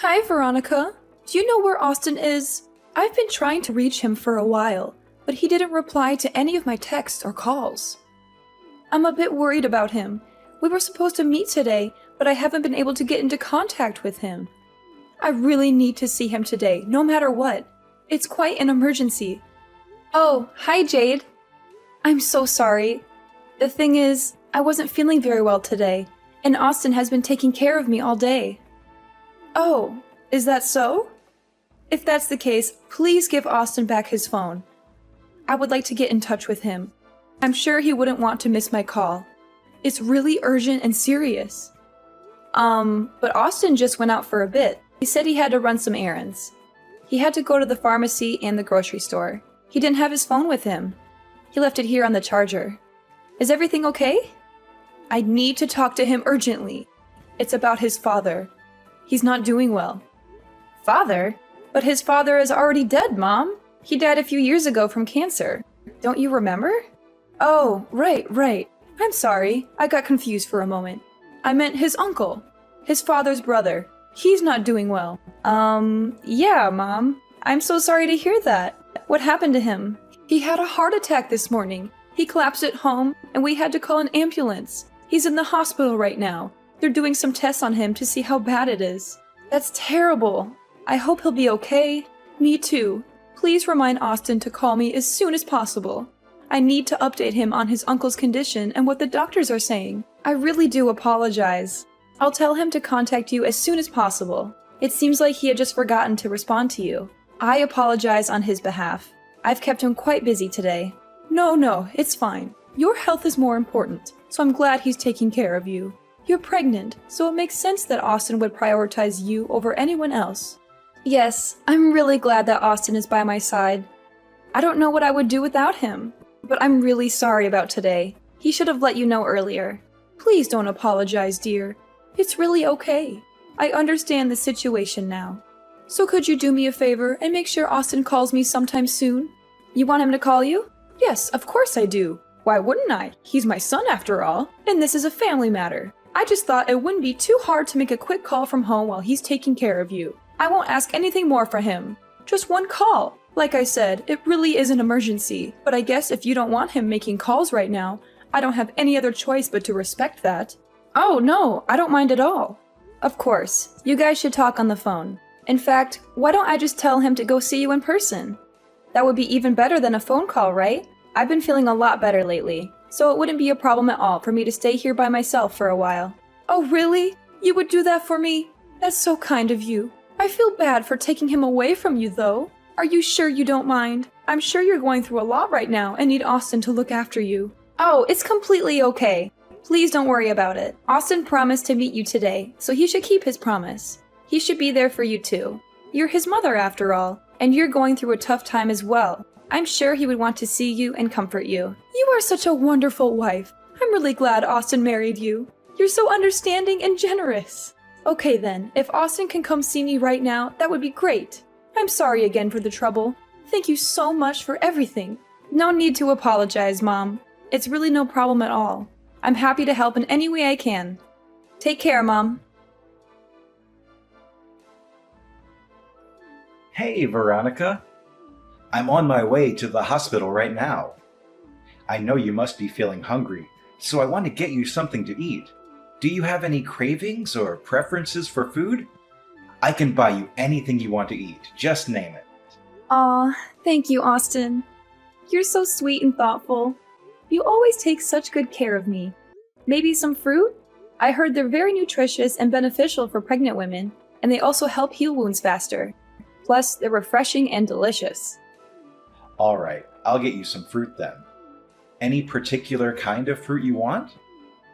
Hi, Veronica. Do you know where Austin is? I've been trying to reach him for a while, but he didn't reply to any of my texts or calls. I'm a bit worried about him. We were supposed to meet today, but I haven't been able to get into contact with him. I really need to see him today, no matter what. It's quite an emergency. Oh, hi, Jade. I'm so sorry. The thing is, I wasn't feeling very well today, and Austin has been taking care of me all day. Oh, is that so? If that's the case, please give Austin back his phone. I would like to get in touch with him. I'm sure he wouldn't want to miss my call. It's really urgent and serious. But Austin just went out for a bit. He said he had to run some errands. He had to go to the pharmacy and the grocery store. He didn't have his phone with him. He left it here on the charger. Is everything okay? I need to talk to him urgently. It's about his father. He's not doing well. Father? But his father is already dead, Mom. He died a few years ago from cancer. Don't you remember? Oh, right. I'm sorry. I got confused for a moment. I meant his uncle. His father's brother. He's not doing well. Yeah, Mom. I'm so sorry to hear that. What happened to him? He had a heart attack this morning. He collapsed at home, and we had to call an ambulance. He's in the hospital right now. They're doing some tests on him to see how bad it is. That's terrible. I hope he'll be okay. Me too. Please remind Austin to call me as soon as possible. I need to update him on his uncle's condition and what the doctors are saying. I really do apologize. I'll tell him to contact you as soon as possible. It seems like he had just forgotten to respond to you. I apologize on his behalf. I've kept him quite busy today. No, it's fine. Your health is more important, so I'm glad he's taking care of you. You're pregnant, so it makes sense that Austin would prioritize you over anyone else. Yes, I'm really glad that Austin is by my side. I don't know what I would do without him, but I'm really sorry about today. He should have let you know earlier. Please don't apologize, dear. It's really okay. I understand the situation now. So could you do me a favor and make sure Austin calls me sometime soon? You want him to call you? Yes, of course I do. Why wouldn't I? He's my son after all, and this is a family matter. I just thought it wouldn't be too hard to make a quick call from home while he's taking care of you. I won't ask anything more for him. Just one call. Like I said, it really is an emergency, but I guess if you don't want him making calls right now, I don't have any other choice but to respect that. Oh no, I don't mind at all. Of course, you guys should talk on the phone. In fact, why don't I just tell him to go see you in person? That would be even better than a phone call, right? I've been feeling a lot better lately, so it wouldn't be a problem at all for me to stay here by myself for a while. Oh really? You would do that for me? That's so kind of you. I feel bad for taking him away from you, though. Are you sure you don't mind? I'm sure you're going through a lot right now and need Austin to look after you. Oh, it's completely okay. Please don't worry about it. Austin promised to meet you today, so he should keep his promise. He should be there for you too. You're his mother after all, and you're going through a tough time as well. I'm sure he would want to see you and comfort you. You are such a wonderful wife. I'm really glad Austin married you. You're so understanding and generous. Okay then, if Austin can come see me right now, that would be great. I'm sorry again for the trouble. Thank you so much for everything. No need to apologize, Mom. It's really no problem at all. I'm happy to help in any way I can. Take care, Mom. Hey, Veronica. I'm on my way to the hospital right now. I know you must be feeling hungry, so I want to get you something to eat. Do you have any cravings or preferences for food? I can buy you anything you want to eat, just name it. Aw, thank you, Austin. You're so sweet and thoughtful. You always take such good care of me. Maybe some fruit? I heard they're very nutritious and beneficial for pregnant women, and they also help heal wounds faster. Plus, they're refreshing and delicious. All right, I'll get you some fruit then. Any particular kind of fruit you want?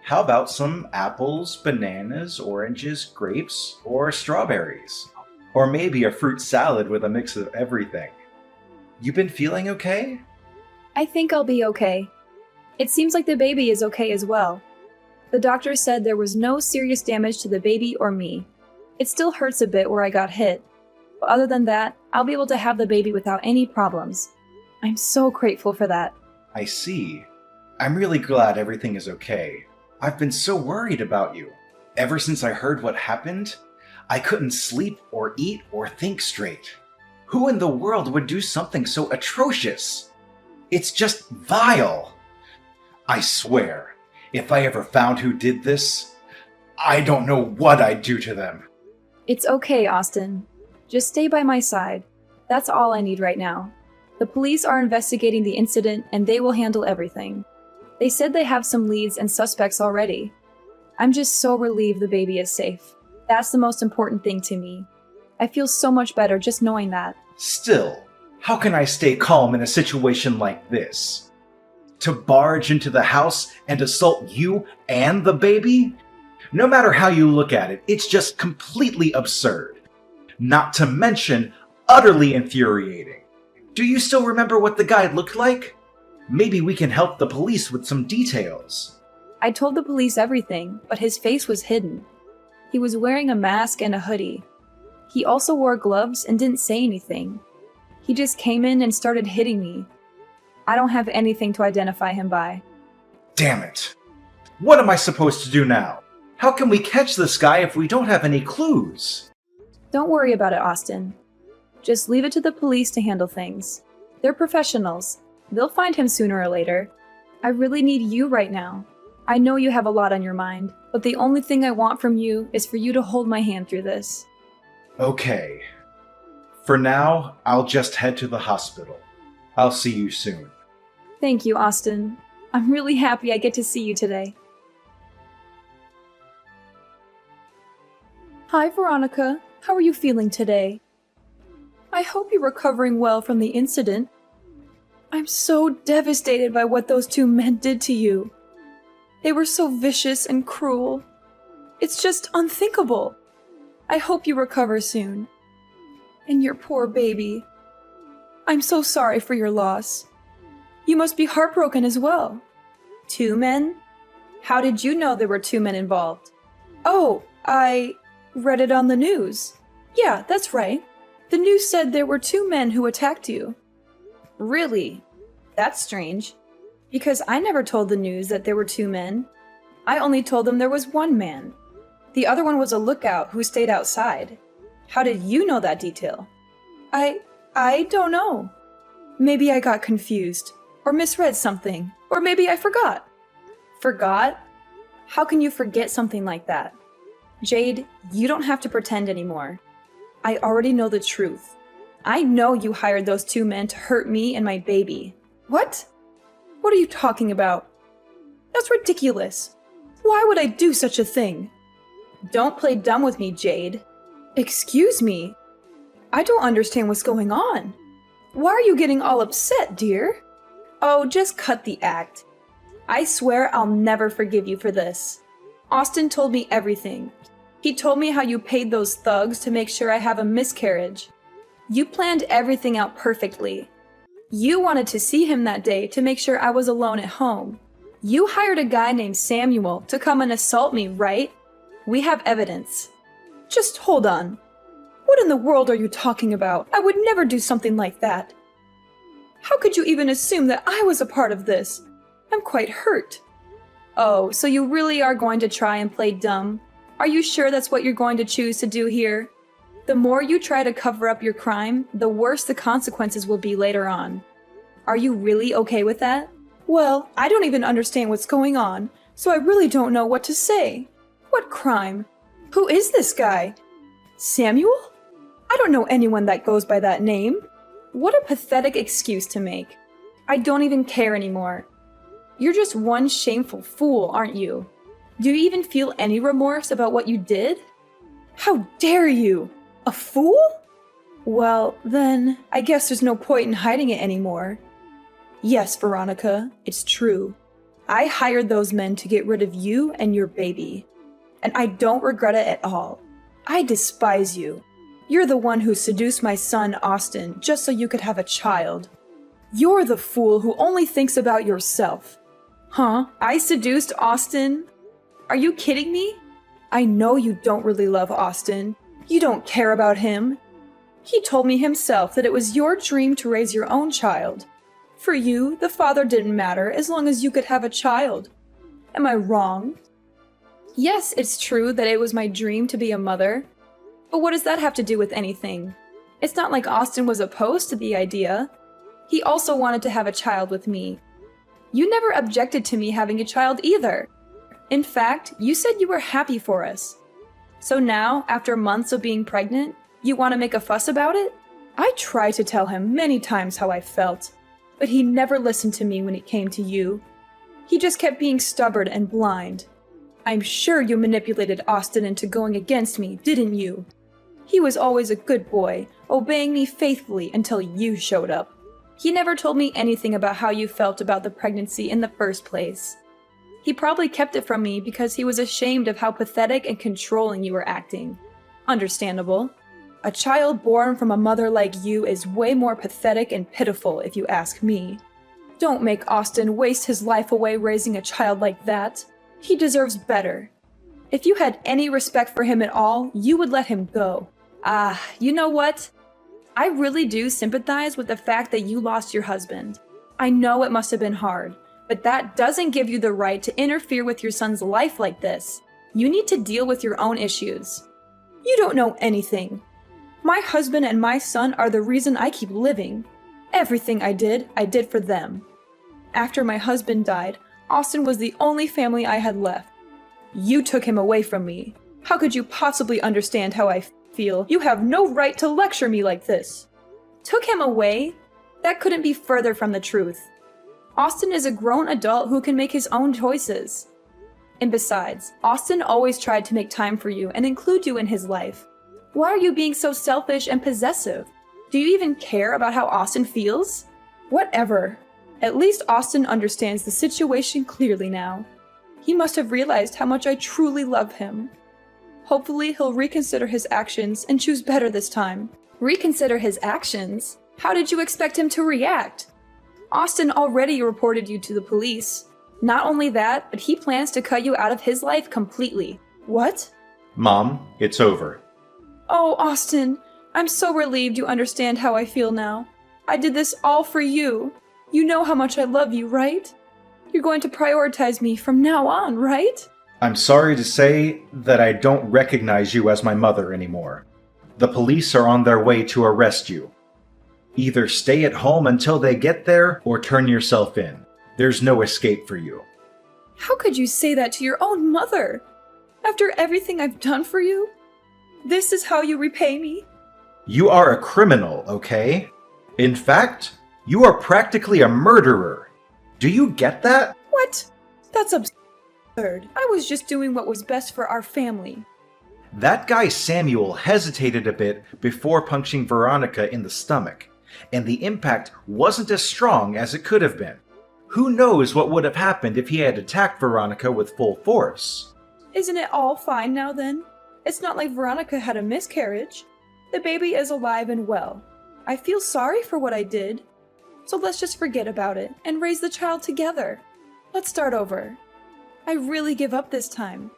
How about some apples, bananas, oranges, grapes, or strawberries? Or maybe a fruit salad with a mix of everything. You been feeling okay? I think I'll be okay. It seems like the baby is okay as well. The doctor said there was no serious damage to the baby or me. It still hurts a bit where I got hit, but other than that, I'll be able to have the baby without any problems. I'm so grateful for that. I see. I'm really glad everything is okay. I've been so worried about you. Ever since I heard what happened, I couldn't sleep or eat or think straight. Who in the world would do something so atrocious? It's just vile. I swear, if I ever found who did this, I don't know what I'd do to them. It's okay, Austin. Just stay by my side. That's all I need right now. The police are investigating the incident and they will handle everything. They said they have some leads and suspects already. I'm just so relieved the baby is safe. That's the most important thing to me. I feel so much better just knowing that. Still, how can I stay calm in a situation like this? To barge into the house and assault you and the baby? No matter how you look at it, it's just completely absurd. Not to mention, utterly infuriating. Do you still remember what the guy looked like? Maybe we can help the police with some details. I told the police everything, but his face was hidden. He was wearing a mask and a hoodie. He also wore gloves and didn't say anything. He just came in and started hitting me. I don't have anything to identify him by. Damn it. What am I supposed to do now? How can we catch this guy if we don't have any clues? Don't worry about it, Austin. Just leave it to the police to handle things. They're professionals. They'll find him sooner or later. I really need you right now. I know you have a lot on your mind, but the only thing I want from you is for you to hold my hand through this. Okay. For now, I'll just head to the hospital. I'll see you soon. Thank you, Austin. I'm really happy I get to see you today. Hi, Veronica. How are you feeling today? I hope you're recovering well from the incident. I'm so devastated by what those two men did to you. They were so vicious and cruel. It's just unthinkable. I hope you recover soon. And your poor baby. I'm so sorry for your loss. You must be heartbroken as well. 2 men? How did you know there were 2 men involved? Oh, I read it on the news. Yeah, that's right. The news said there were 2 men who attacked you. Really? That's strange. Because I never told the news that there were 2 men. I only told them there was 1 man. The other one was a lookout who stayed outside. How did you know that detail? I don't know. Maybe I got confused, or misread something, or maybe I forgot. Forgot? How can you forget something like that? Jade, you don't have to pretend anymore. I already know the truth. I know you hired those 2 men to hurt me and my baby. What? What are you talking about? That's ridiculous. Why would I do such a thing? Don't play dumb with me, Jade. Excuse me. I don't understand what's going on. Why are you getting all upset, dear? Oh, just cut the act. I swear I'll never forgive you for this. Austin told me everything. He told me how you paid those thugs to make sure I have a miscarriage. You planned everything out perfectly. You wanted to see him that day to make sure I was alone at home. You hired a guy named Samuel to come and assault me, right? We have evidence. Just hold on. What in the world are you talking about? I would never do something like that. How could you even assume that I was a part of this? I'm quite hurt. Oh, so you really are going to try and play dumb? Are you sure that's what you're going to choose to do here? The more you try to cover up your crime, the worse the consequences will be later on. Are you really okay with that? Well, I don't even understand what's going on, so I really don't know what to say. What crime? Who is this guy? Samuel? I don't know anyone that goes by that name. What a pathetic excuse to make. I don't even care anymore. You're just one shameful fool, aren't you? Do you even feel any remorse about what you did? How dare you? A fool? Well, then, I guess there's no point in hiding it anymore. Yes, Veronica, it's true. I hired those men to get rid of you and your baby. And I don't regret it at all. I despise you. You're the one who seduced my son, Austin, just so you could have a child. You're the fool who only thinks about yourself. Huh? I seduced Austin? Are you kidding me? I know you don't really love Austin. You don't care about him. He told me himself that it was your dream to raise your own child. For you, the father didn't matter as long as you could have a child. Am I wrong? Yes, it's true that it was my dream to be a mother. But what does that have to do with anything? It's not like Austin was opposed to the idea. He also wanted to have a child with me. You never objected to me having a child either. In fact, you said you were happy for us. So now, after months of being pregnant, you want to make a fuss about it? I tried to tell him many times how I felt, but he never listened to me when it came to you. He just kept being stubborn and blind. I'm sure you manipulated Austin into going against me, didn't you? He was always a good boy, obeying me faithfully until you showed up. He never told me anything about how you felt about the pregnancy in the first place. He probably kept it from me because he was ashamed of how pathetic and controlling you were acting. Understandable. A child born from a mother like you is way more pathetic and pitiful, if you ask me. Don't make Austin waste his life away raising a child like that. He deserves better. If you had any respect for him at all, you would let him go. You know what? I really do sympathize with the fact that you lost your husband. I know it must have been hard, but that doesn't give you the right to interfere with your son's life like this. You need to deal with your own issues. You don't know anything. My husband and my son are the reason I keep living. Everything I did for them. After my husband died, Austin was the only family I had left. You took him away from me. How could you possibly understand how I feel? You have no right to lecture me like this. Took him away? That couldn't be further from the truth. Austin is a grown adult who can make his own choices. And besides, Austin always tried to make time for you and include you in his life. Why are you being so selfish and possessive? Do you even care about how Austin feels? Whatever. At least Austin understands the situation clearly now. He must have realized how much I truly love him. Hopefully, he'll reconsider his actions and choose better this time. Reconsider his actions? How did you expect him to react? Austin already reported you to the police. Not only that, but he plans to cut you out of his life completely. What? Mom, it's over. Oh, Austin, I'm so relieved you understand how I feel now. I did this all for you. You know how much I love you, right? You're going to prioritize me from now on, right? I'm sorry to say that I don't recognize you as my mother anymore. The police are on their way to arrest you. Either stay at home until they get there, or turn yourself in. There's no escape for you. How could you say that to your own mother? After everything I've done for you? This is how you repay me? You are a criminal, okay? In fact, you are practically a murderer. Do you get that? What? That's absurd. I was just doing what was best for our family. That guy Samuel hesitated a bit before punching Veronica in the stomach, and the impact wasn't as strong as it could have been. Who knows what would have happened if he had attacked Veronica with full force? Isn't it all fine now then? It's not like Veronica had a miscarriage. The baby is alive and well. I feel sorry for what I did. So let's just forget about it and raise the child together. Let's start over. I really give up this time.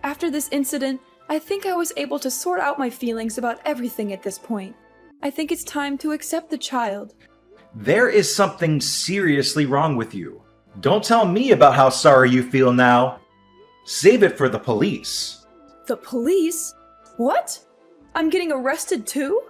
After this incident, I think I was able to sort out my feelings about everything at this point. I think it's time to accept the child. There is something seriously wrong with you. Don't tell me about how sorry you feel now. Save it for the police. The police? What? I'm getting arrested too?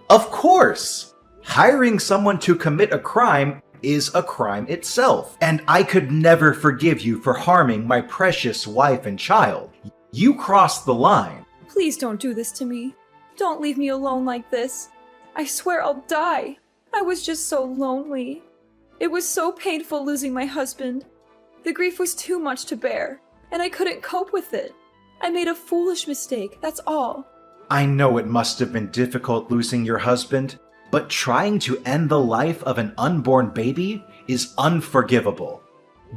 Of course! Hiring someone to commit a crime is a crime itself, and I could never forgive you for harming my precious wife and child. You crossed the line. Please don't do this to me. Don't leave me alone like this. I swear I'll die. I was just so lonely. It was so painful losing my husband. The grief was too much to bear, and I couldn't cope with it. I made a foolish mistake, that's all. I know it must have been difficult losing your husband, but trying to end the life of an unborn baby is unforgivable.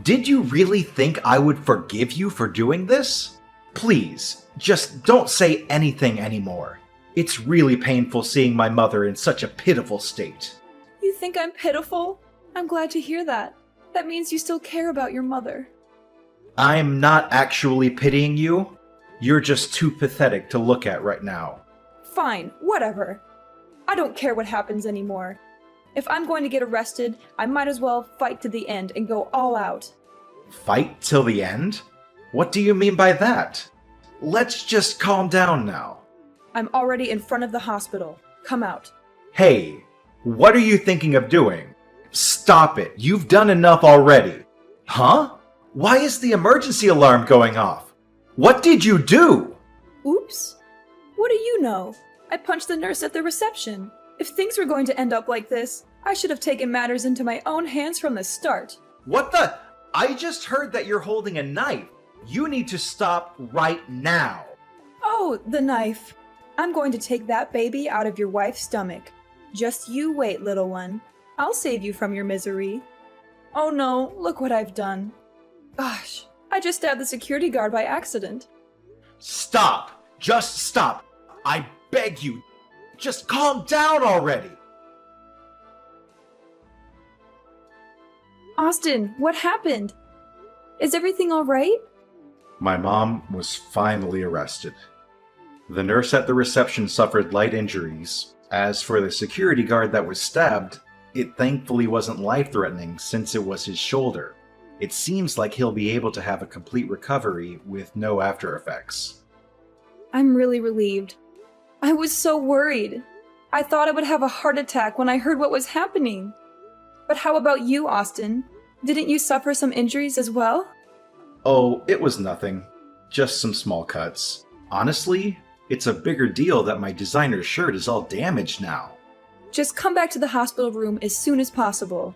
Did you really think I would forgive you for doing this? Please, just don't say anything anymore. It's really painful seeing my mother in such a pitiful state. You think I'm pitiful? I'm glad to hear that. That means you still care about your mother. I'm not actually pitying you. You're just too pathetic to look at right now. Fine, whatever. I don't care what happens anymore. If I'm going to get arrested, I might as well fight to the end and go all out. Fight till the end? What do you mean by that? Let's just calm down now. I'm already in front of the hospital. Come out. Hey, what are you thinking of doing? Stop it. You've done enough already. Huh? Why is the emergency alarm going off? What did you do? Oops. What do you know? I punched the nurse at the reception. If things were going to end up like this, I should have taken matters into my own hands from the start. What the? I just heard that you're holding a knife. You need to stop right now. Oh, the knife. I'm going to take that baby out of your wife's stomach. Just you wait, little one. I'll save you from your misery. Oh no, look what I've done. Gosh, I just stabbed the security guard by accident. Stop! Just stop! I beg you! Just calm down already! Austin, what happened? Is everything all right? My mom was finally arrested. The nurse at the reception suffered light injuries. As for the security guard that was stabbed, it thankfully wasn't life-threatening since it was his shoulder. It seems like he'll be able to have a complete recovery with no after effects. I'm really relieved. I was so worried. I thought I would have a heart attack when I heard what was happening. But how about you, Austin? Didn't you suffer some injuries as well? Oh, it was nothing. Just some small cuts. Honestly, it's a bigger deal that my designer shirt is all damaged now. Just come back to the hospital room as soon as possible.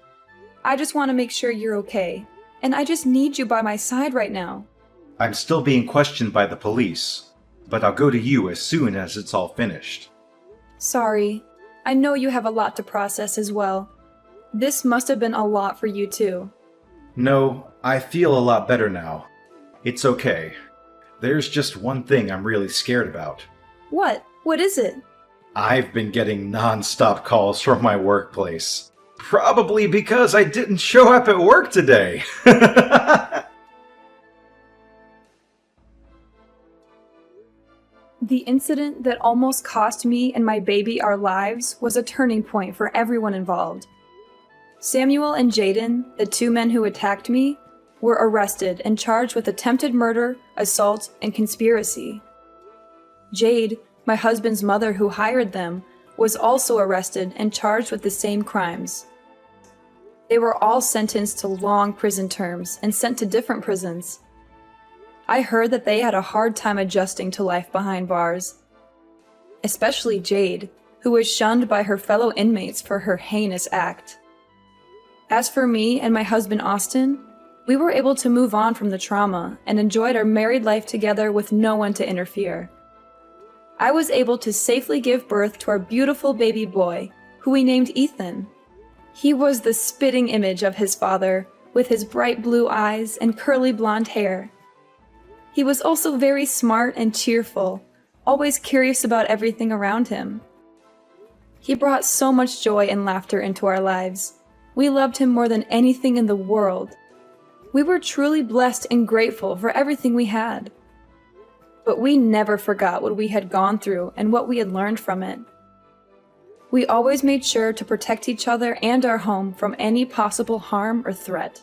I just want to make sure you're okay, and I just need you by my side right now. I'm still being questioned by the police, but I'll go to you as soon as it's all finished. Sorry. I know you have a lot to process as well. This must have been a lot for you too. No, I feel a lot better now. It's okay. There's just one thing I'm really scared about. What? What is it? I've been getting non-stop calls from my workplace. Probably because I didn't show up at work today. The incident that almost cost me and my baby our lives was a turning point for everyone involved. Samuel and Jaden, the two men who attacked me, were arrested and charged with attempted murder, assault, and conspiracy. Jade, my husband's mother who hired them, was also arrested and charged with the same crimes. They were all sentenced to long prison terms and sent to different prisons. I heard that they had a hard time adjusting to life behind bars. Especially Jade, who was shunned by her fellow inmates for her heinous act. As for me and my husband Austin, we were able to move on from the trauma and enjoyed our married life together with no one to interfere. I was able to safely give birth to our beautiful baby boy, who we named Ethan. He was the spitting image of his father, with his bright blue eyes and curly blonde hair. He was also very smart and cheerful, always curious about everything around him. He brought so much joy and laughter into our lives. We loved him more than anything in the world. We were truly blessed and grateful for everything we had. But we never forgot what we had gone through and what we had learned from it. We always made sure to protect each other and our home from any possible harm or threat.